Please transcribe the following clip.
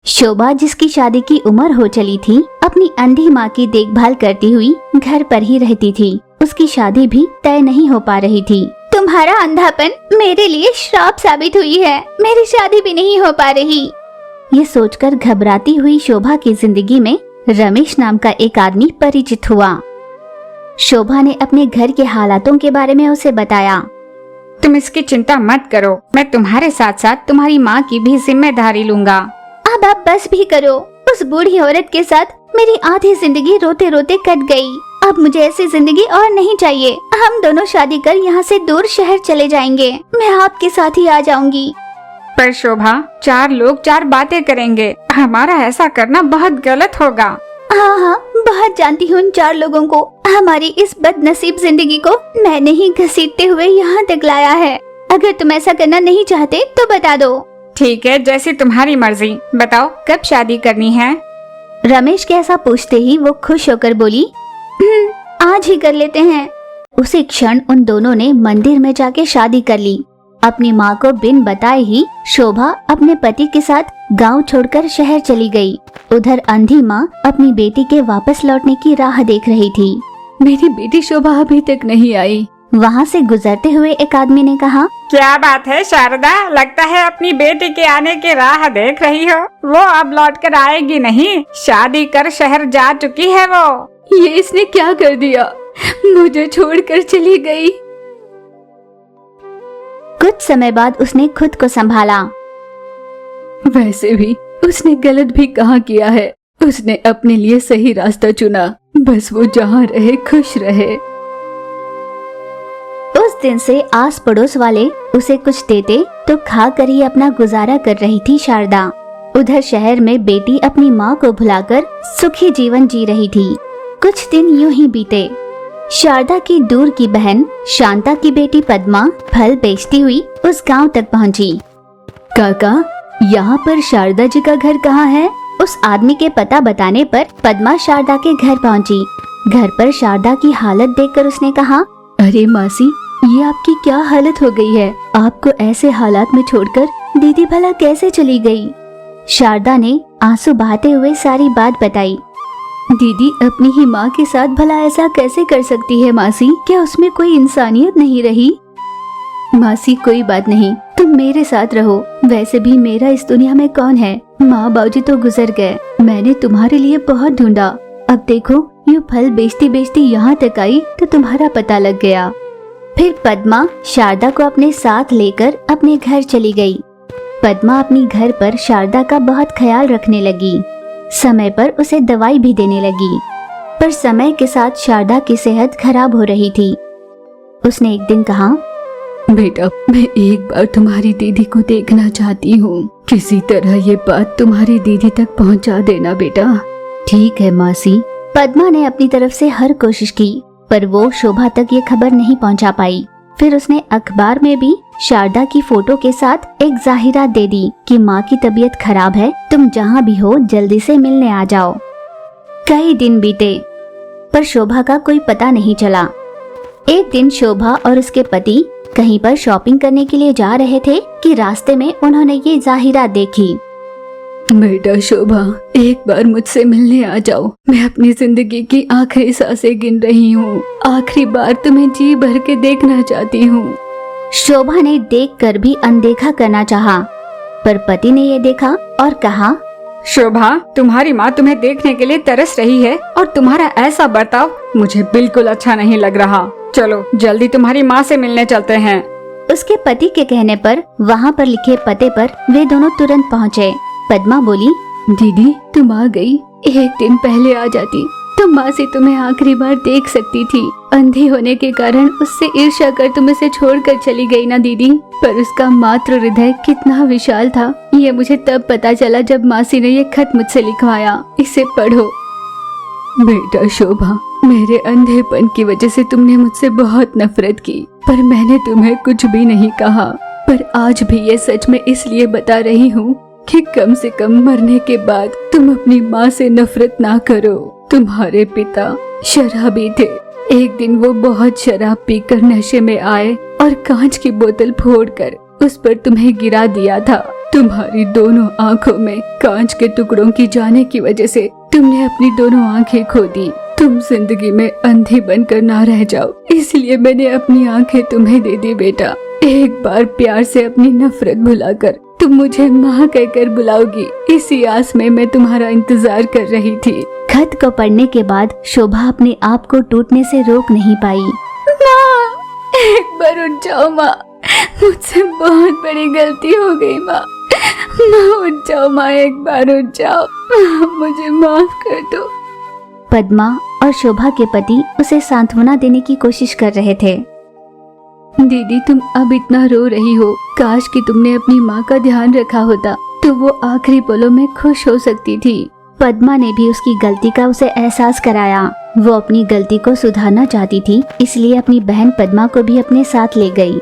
शोभा, जिसकी शादी की उम्र हो चली थी, अपनी अंधी माँ की देखभाल करती हुई घर पर ही रहती थी। उसकी शादी भी तय नहीं हो पा रही थी। तुम्हारा अंधापन मेरे लिए श्राप साबित हुई है, मेरी शादी भी नहीं हो पा रही। ये सोचकर घबराती हुई शोभा की जिंदगी में रमेश नाम का एक आदमी परिचित हुआ। शोभा ने अपने घर के हालातों के बारे में उसे बताया। तुम इसकी चिंता मत करो, मैं तुम्हारे साथ साथ तुम्हारी माँ की भी जिम्मेदारी लूंगा। अब आप बस भी करो। उस बूढ़ी औरत के साथ मेरी आधी जिंदगी रोते रोते कट गई। अब मुझे ऐसी जिंदगी और नहीं चाहिए। हम दोनों शादी कर यहाँ से दूर शहर चले जाएंगे। मैं आपके साथ ही आ जाऊंगी। पर शोभा, 4 लोग 4 बातें करेंगे। हमारा ऐसा करना बहुत गलत होगा। हाँ, बहुत जानती हूँ उन 4 लोगों को। हमारी इस बदनसीब जिंदगी को मैंने ही घसीटते हुए यहाँ तक लाया है। अगर तुम ऐसा करना नहीं चाहते तो बता दो। ठीक है, जैसी तुम्हारी मर्जी। बताओ कब शादी करनी है? रमेश के ऐसा पूछते ही वो खुश होकर बोली, आज ही कर लेते हैं। उसी क्षण उन दोनों ने मंदिर में जाके शादी कर ली। अपनी माँ को बिन बताए ही शोभा अपने पति के साथ गांव छोड़कर शहर चली गई। उधर अंधी माँ अपनी बेटी के वापस लौटने की राह देख रही थी। मेरी बेटी शोभा अभी तक नहीं आई। वहाँ से गुजरते हुए एक आदमी ने कहा, क्या बात है शारदा, लगता है अपनी बेटी के आने की राह देख रही हो। वो अब लौट कर आएगी नहीं, शादी कर शहर जा चुकी है वो। ये इसने क्या कर दिया, मुझे छोड़कर चली गई। कुछ समय बाद उसने खुद को संभाला। वैसे भी उसने गलत भी कहाँ किया है। उसने अपने लिए सही रास्ता चुना। बस वो जहाँ रहे खुश रहे। उस दिन से आस पड़ोस वाले उसे कुछ देते तो खा कर ही अपना गुजारा कर रही थी शारदा। उधर शहर में बेटी अपनी माँ को भुलाकर सुखी जीवन जी रही थी। कुछ दिन यूं ही बीते। शारदा की दूर की बहन शांता की बेटी पद्मा फल बेचती हुई उस गांव तक पहुंची। काका, यहाँ पर शारदा जी का घर कहाँ है? उस आदमी के पता बताने पर पद्मा शारदा के घर पहुंची। घर पर शारदा की हालत देखकर उसने कहा, अरे मासी, ये आपकी क्या हालत हो गई है? आपको ऐसे हालात में छोड़कर दीदी भला कैसे चली गई? शारदा ने आंसू बहाते हुए सारी बात बताई। दीदी अपनी ही माँ के साथ भला ऐसा कैसे कर सकती है मासी? क्या उसमें कोई इंसानियत नहीं रही? मासी कोई बात नहीं, तुम मेरे साथ रहो। वैसे भी मेरा इस दुनिया में कौन है? माँ बाबूजी तो गुजर गए। मैंने तुम्हारे लिए बहुत ढूंढा। अब देखो, यूँ फल बेचती बेचती यहाँ तक आई तो तुम्हारा पता लग गया। फिर पद्मा शारदा को अपने साथ लेकर अपने घर चली गई। पद्मा अपनी घर पर शारदा का बहुत ख्याल रखने लगी। समय पर उसे दवाई भी देने लगी। पर समय के साथ शारदा की सेहत खराब हो रही थी। उसने एक दिन कहा, बेटा, मैं एक बार तुम्हारी दीदी को देखना चाहती हूँ। किसी तरह ये बात तुम्हारी दीदी तक पहुँचा देना बेटा। ठीक है मासी। पद्मा ने अपनी तरफ से हर कोशिश की, पर वो शोभा तक ये खबर नहीं पहुँचा पाई। फिर उसने अखबार में भी शारदा की फोटो के साथ एक जाहिरात दे दी कि माँ की तबीयत खराब है, तुम जहाँ भी हो जल्दी से मिलने आ जाओ। कई दिन बीते पर शोभा का कोई पता नहीं चला। एक दिन शोभा और उसके पति कहीं पर शॉपिंग करने के लिए जा रहे थे कि रास्ते में उन्होंने ये जाहिरात देखी। बेटा शोभा, एक बार मुझसे मिलने आ जाओ। मैं अपनी जिंदगी की आखिरी सांसें गिन रही हूँ। आखिरी बार तुम्हें जी भर के देखना चाहती हूँ। शोभा ने देखकर भी अनदेखा करना चाहा, पर पति ने ये देखा और कहा, शोभा, तुम्हारी माँ तुम्हें देखने के लिए तरस रही है और तुम्हारा ऐसा बर्ताव मुझे बिल्कुल अच्छा नहीं लग रहा। चलो जल्दी तुम्हारी माँ से मिलने चलते हैं। उसके पति के कहने पर वहाँ पर लिखे पते पर वे दोनों तुरंत पहुँचे। पद्मा बोली, दीदी तुम आ गई। एक दिन पहले आ जाती तो माँ से तुम्हें आखिरी बार देख सकती थी। अंधी होने के कारण उससे ईर्ष्या कर तुम इसे छोड़कर चली गई ना दीदी। पर उसका मातृ हृदय कितना विशाल था, ये मुझे तब पता चला जब मासी ने ये खत मुझसे लिखवाया। इसे पढ़ो। बेटा शोभा, मेरे अंधेपन की वजह से तुमने मुझसे बहुत नफरत की, पर मैंने तुम्हें कुछ भी नहीं कहा। पर आज भी ये सच में इसलिए बता रही हूँ कि कम से कम मरने के बाद तुम अपनी माँ से नफरत ना करो। तुम्हारे पिता शराबी थे। एक दिन वो बहुत शराब पीकर नशे में आए और कांच की बोतल फोड़कर उस पर तुम्हें गिरा दिया था। तुम्हारी दोनों आंखों में कांच के टुकड़ों की जाने की वजह से तुमने अपनी दोनों आंखें खो दी। तुम जिंदगी में अंधी बनकर ना रह जाओ, इसलिए मैंने अपनी आंखें तुम्हें दे दी बेटा। एक बार प्यार से अपनी नफरत भुलाकर तुम मुझे माँ कहकर बुलाओगी, इसी आस में मैं तुम्हारा इंतजार कर रही थी। खत को पढ़ने के बाद शोभा अपने आप को टूटने से रोक नहीं पाई। माँ, एक बार उठ जाओ माँ, मुझसे बहुत बड़ी गलती हो गई माँ। माँ उठ जाओ माँ, एक बार उठ जाओ, मुझे माफ कर दो। पद्मा और शोभा के पति उसे सांत्वना देने की कोशिश कर रहे थे। दीदी तुम अब इतना रो रही हो, काश कि तुमने अपनी माँ का ध्यान रखा होता तो वो आखिरी पलों में खुश हो सकती थी। पद्मा ने भी उसकी गलती का उसे एहसास कराया। वो अपनी गलती को सुधारना चाहती थी, इसलिए अपनी बहन पद्मा को भी अपने साथ ले गई।